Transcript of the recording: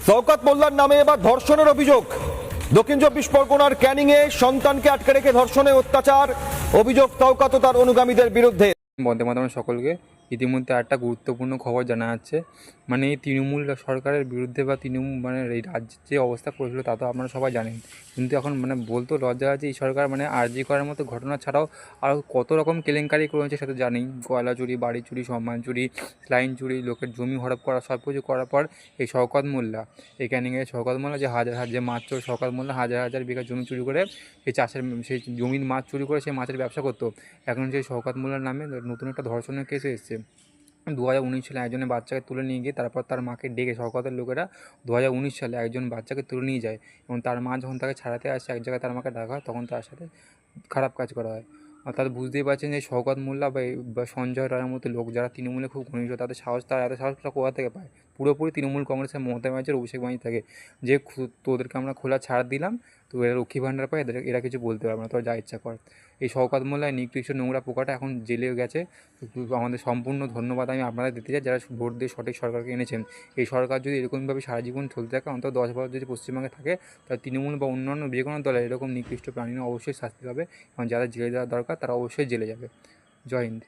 শওকত মোল্লার নামে এবার ধর্ষণের অভিযোগ। দক্ষিণ চব্বিশ পরগনার ক্যানিংয়ে সন্তানকে আটকে রেখে ধর্ষণে অত্যাচার, অভিযোগ শওকত ও তার অনুগামীদের বিরুদ্ধে। বন্দে মাতরম সকলকে। ইতিমধ্যে একটা গুরুত্বপূর্ণ খবর জানা যাচ্ছে, মানে এই তৃণমূল সরকারের বিরুদ্ধে বা তৃণমূল মানে এই রাজ্যের যে অবস্থা করেছিল তা তো আপনারা সবাই জানেন, কিন্তু এখন মানে বলতেও লজ্জা আছে এই সরকার মানে আরজি করার মতো ঘটনা ছাড়াও আরও কত রকম কেলেঙ্কারি করেছে সেটা জানি। গয়লা চুরি, বাড়ি চুরি, সম্মান চুরি, স্লাইন চুরি, লোকের জমি হড়প করা, সব কিছু করার পর এই শওকত মোল্লা, এই ক্যানিংয়ের শওকত মোল্লা যে যে মাছ চোর শওকত মোল্লা হাজার হাজার বিঘা জমি চুরি করে সেই চাষের সেই জমির মাছ চুরি করে সেই মাছের ব্যবসা করতো। এখন সেই শওকত মোল্লার নামে নতুন একটা ধর্ষণের কেস এসেছে। 2019 সালে একজনের বাচ্চাকে তুলে নিয়ে গিয়ে তারপর তার মাকে ডেকে শওকতের লোকেরা 2019 সালে একজন বাচ্চাকে তুলে নিয়ে যায় এবং তার মা যখন তাকে ছাড়াতে আসে এক জায়গায় তার মাকে ডাকা হয়, তখন তার সাথে খারাপ কাজ করা হয়। অর্থাৎ বুঝতেই পারছেন যে শওকত মোল্লা বা সঞ্জয় রায়ের মতো লোক যারা তৃণমূলে খুব ঘনিষ্ঠ, তাদের সাহস, তারা এত সাহসটা কোথা থেকে পায়? পুরোপুরি তৃণমূল কংগ্রেসের মমতা ব্যানার্জির অভিষেক ব্যানার্জি থাকে যে তোদেরকে আমরা খোলা ছাড় দিলাম, তো এরা লক্ষ্মী ভাণ্ডার পায়, এরা কিছু বলতে পারবে না, তোরা যা ইচ্ছা কর। এই শওকত মোল্লার নিকৃষ্ট নোংরা পোকাটা এখন জেলে গেছে। আমাদের সম্পূর্ণ ধন্যবাদ আমি আপনাদের দিতে চাই যারা ভোট দিয়ে সঠিক সরকারকে এনেছেন। এই সরকার যদি এরকমভাবে সারা জীবন চলতে থাকে, অন্তত 10 বছর যদি পশ্চিমবঙ্গে থাকে, তাহলে তৃণমূল বা অন্যান্য যে কোনো দলের এরকম নিকৃষ্ট প্রাণী অবশ্যই শাস্তি পাবে এবং যারা জেলে যাওয়ার দরকার তারা অবশ্যই জেলে যাবে। জয় হিন্দ।